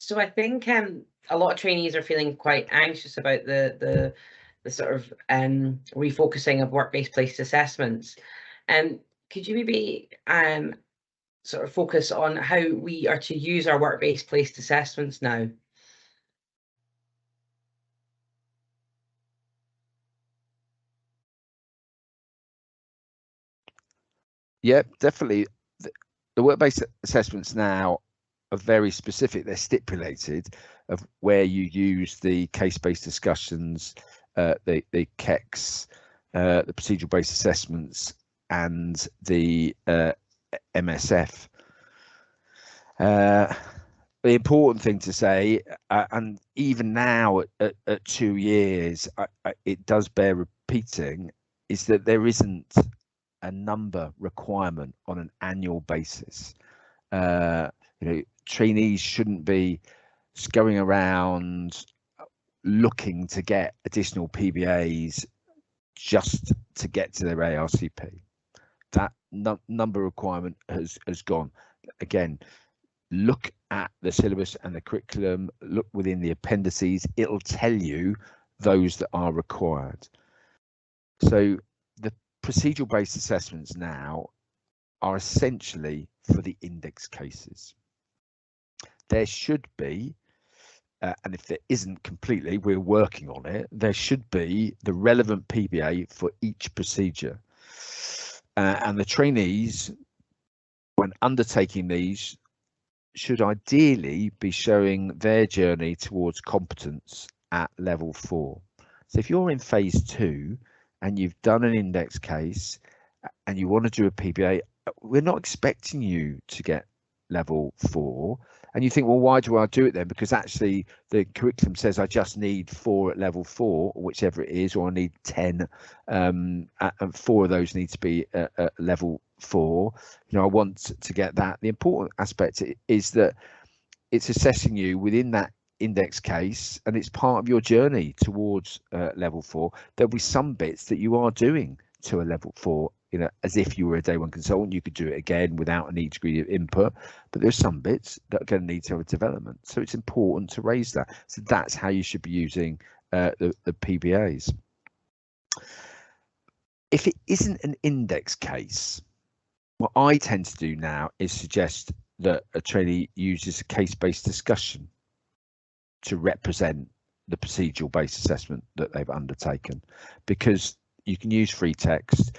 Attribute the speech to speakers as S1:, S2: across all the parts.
S1: So I think a lot of trainees are feeling quite anxious about the sort of refocusing of work-based placed assessments. Could you maybe sort of focus on how we are to use our work-based placed assessments now?
S2: Yeah, definitely. The work-based assessments now are very specific. They're stipulated of where you use the case-based discussions, the KECs, the procedural-based assessments, and the MSF. The important thing to say, and even now at 2 years, it does bear repeating, is that there isn't a number requirement on an annual basis. Trainees shouldn't be going around looking to get additional PBAs just to get to their ARCP. That number requirement has gone. Again, look at the syllabus and the curriculum, look within the appendices, it'll tell you those that are required. So the procedural based assessments now are essentially for the index cases. There should be, and if there isn't completely, we're working on it, there should be the relevant PBA for each procedure. And the trainees, when undertaking these, should ideally be showing their journey towards competence at level 4. So if you're in phase 2 and you've done an index case and you want to do a PBA, we're not expecting you to get level 4. And you think, well, why do I do it then? Because actually the curriculum says I just need 4 at level 4, or whichever it is, or I need 10, and 4 of those need to be at level 4. I want to get that. The important aspect is that it's assessing you within that index case, and it's part of your journey towards level 4. There'll be some bits that you are doing to a level 4, as if you were a day 1 consultant. You could do it again without any degree of input, but there's some bits that are going to need to have a development. So it's important to raise that. So that's how you should be using the PBAs. If it isn't an index case, what I tend to do now is suggest that a trainee uses a case-based discussion to represent the procedural based assessment that they've undertaken, because you can use free text,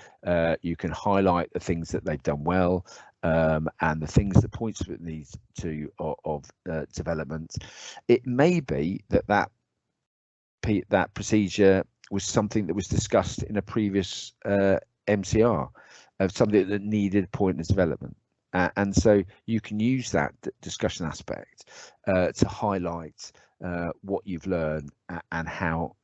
S2: you can highlight the things that they've done well, and the points that it needs to of development. It may be that procedure was something that was discussed in a previous MCR, of something that needed a point of development. And so you can use that discussion aspect to highlight what you've learned and how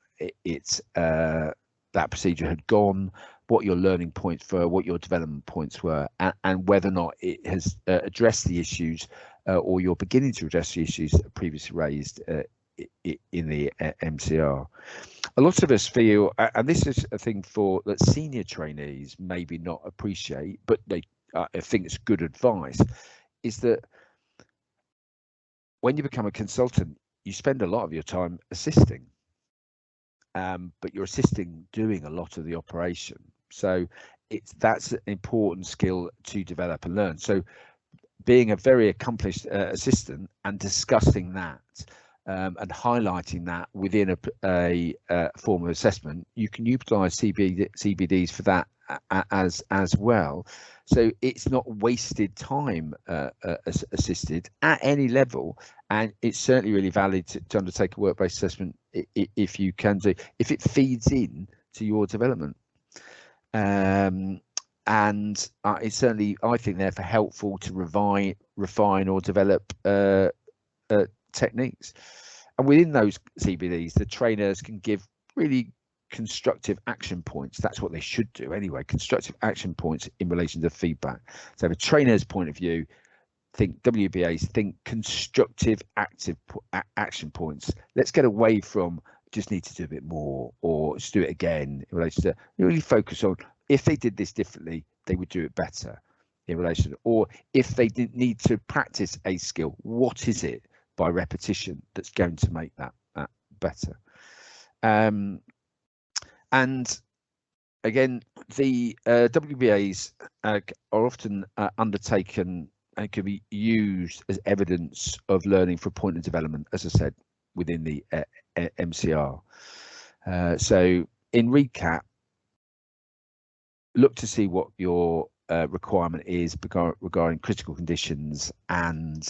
S2: that procedure had gone, what your learning points were, what your development points were, and whether or not it has addressed the issues or you're beginning to address the issues that are previously raised in the MCR. A lot of us feel, and this is a thing that senior trainees maybe not appreciate, but I think it's good advice, is that when you become a consultant, you spend a lot of your time assisting. But you're assisting doing a lot of the operation. So that's an important skill to develop and learn. So being a very accomplished assistant and discussing that and highlighting that within a form of assessment, you can utilize CBDs for that as well. So it's not wasted time assisted at any level, and it's certainly really valid to undertake a work-based assessment if you can do, if it feeds in to your development. And it's certainly, I think, therefore helpful to refine or develop techniques. And within those CBDs, the trainers can give really constructive action points. That's what they should do anyway, constructive action points in relation to feedback. So from a trainer's point of view, think WBAs, think constructive active action points. Let's get away from just need to do a bit more or just do it again in relation to, really focus on if they did this differently, they would do it better in relation, or if they didn't need to practice a skill, what is it by repetition that's going to make that better. And again, the WBAs are often undertaken and can be used as evidence of learning for point of development, as I said, within the MCR. So in recap, look to see what your requirement is regarding critical conditions and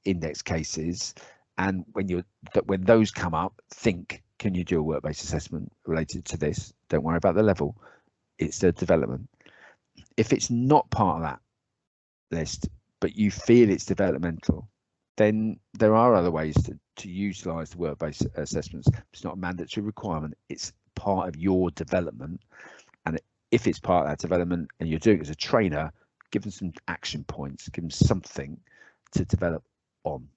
S2: index cases, and when those come up, think, can you do a work-based assessment related to this? Don't worry about the level, it's the development. If it's not part of that list, but you feel it's developmental, then there are other ways to utilise the work-based assessments. It's not a mandatory requirement, it's part of your development. And if it's part of that development and you're doing it as a trainer, give them some action points, give them something to develop on.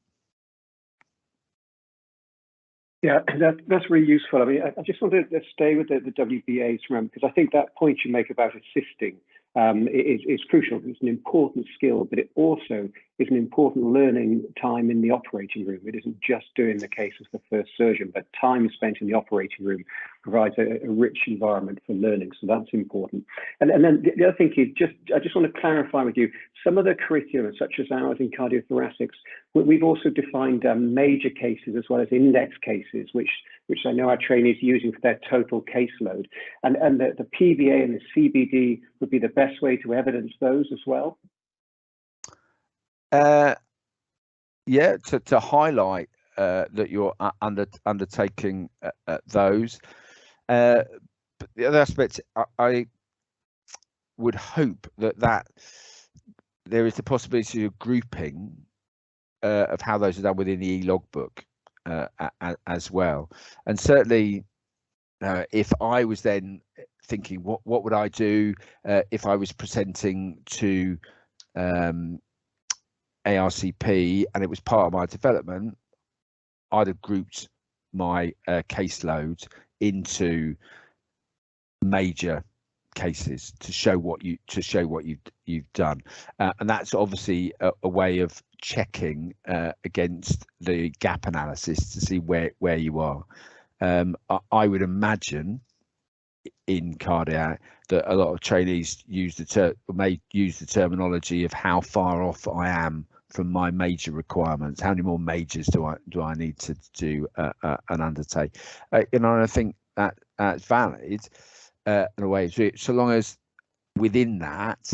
S3: Yeah, that's really useful. I mean, I just want to stay with the WBAs, because I think that point you make about assisting is crucial. It's an important skill, but it also is an important learning time in the operating room. It isn't just doing the case as the first surgeon, but time spent in the operating room provides a rich environment for learning. So that's important. And then the other thing is I just want to clarify with you, some of the curriculum, such as ours in cardiothoracics, we've also defined major cases as well as index cases, which I know our trainees are using for their total caseload. And the PVA and the CBD would be the best way to evidence those as well.
S2: Yeah, to highlight that you're undertaking those. But the other aspect, I would hope that there is the possibility of grouping of how those are done within the e-logbook as well. And certainly, if I was then thinking, what would I do if I was presenting to ARCP and it was part of my development, I'd have grouped my caseload into major cases to show what you've done, and that's obviously a way of checking against the gap analysis to see where you are. I would imagine in cardiac that a lot of trainees may use the terminology of how far off I am from my major requirements. How many more majors do I need to do and undertake? And I think that's valid in a way, so long as within that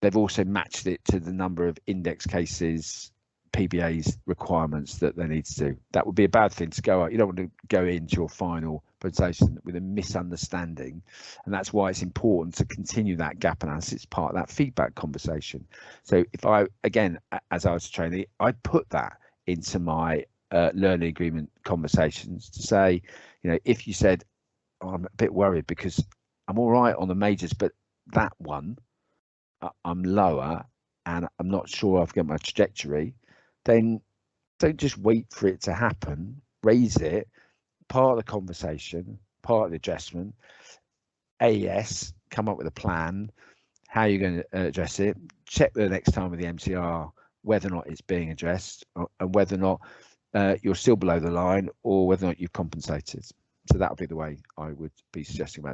S2: they've also matched it to the number of index cases, PBAs requirements that they need to do. That would be a bad thing to go out. You don't want to go into your final presentation with a misunderstanding, and that's why it's important to continue that gap analysis. It's part of that feedback conversation. So if I, again, as I was a trainee, I put that into my learning agreement conversations to say, if you said, I'm a bit worried because I'm all right on the majors, but that one I'm lower and I'm not sure I've got my trajectory, then don't just wait for it to happen. Raise it, part of the conversation, part of the adjustment. AES, come up with a plan, how you're going to address it. Check the next time with the MCR whether or not it's being addressed and whether or not you're still below the line or whether or not you've compensated. So that would be the way I would be suggesting about